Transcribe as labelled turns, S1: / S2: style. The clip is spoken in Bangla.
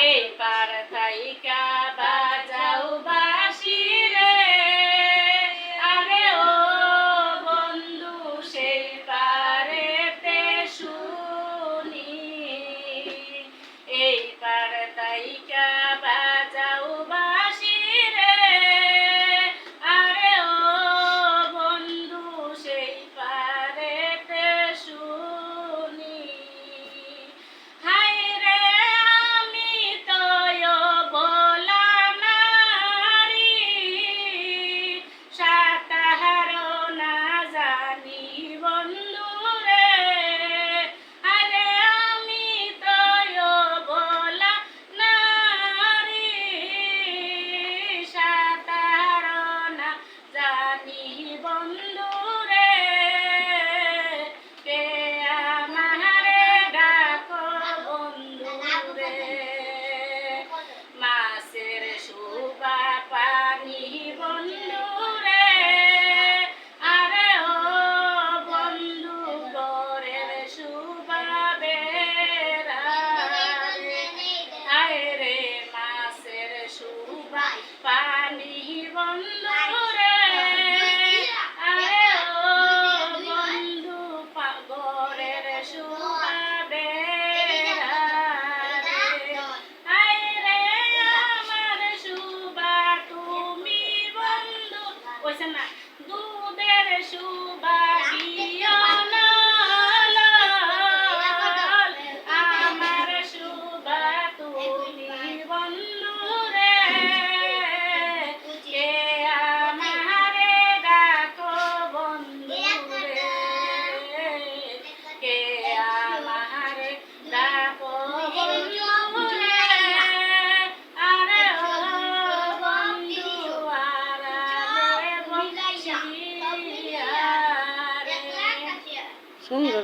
S1: এই পার থাইকা বাজাও বাঁশি রে, আরে ও বন্ধু সেই পারেতে শুনি। এই পার থাইকা বাজাও বাঁশি রে, আরে ও বন্ধু সেই পারেতে শুনি। হায় রে আমি তো বলা নারী, সাতাহারো না জানি বন্ধু রে। আরে আমি তো বলা নারী, সাতাহারো না জানি বন্ধু রে। কে আমারে ডাকো বন্ধু রে, মাছের সুবা পানি বন্ধু রে, আরে ও বন্ধু গরের সুবা বেড়া রে। আয় রে মাছের সুবা পানি বন্ধু রে, আরে ও বন্ধু গরের সুবা বেড়া রে। আয় রে আমার সুবা তুমি বন্ধু, ওইসে না দুধের সুবা দিও না লাল, আমার সুবা তুমি বন্ধু রে। কে আমারে ডাকো বন্ধু রে, কে আমারে ডাকো বন্ধু রে, আরে ও বন্ধু আড়ালে বসিয়া রে।
S2: সুন্দর।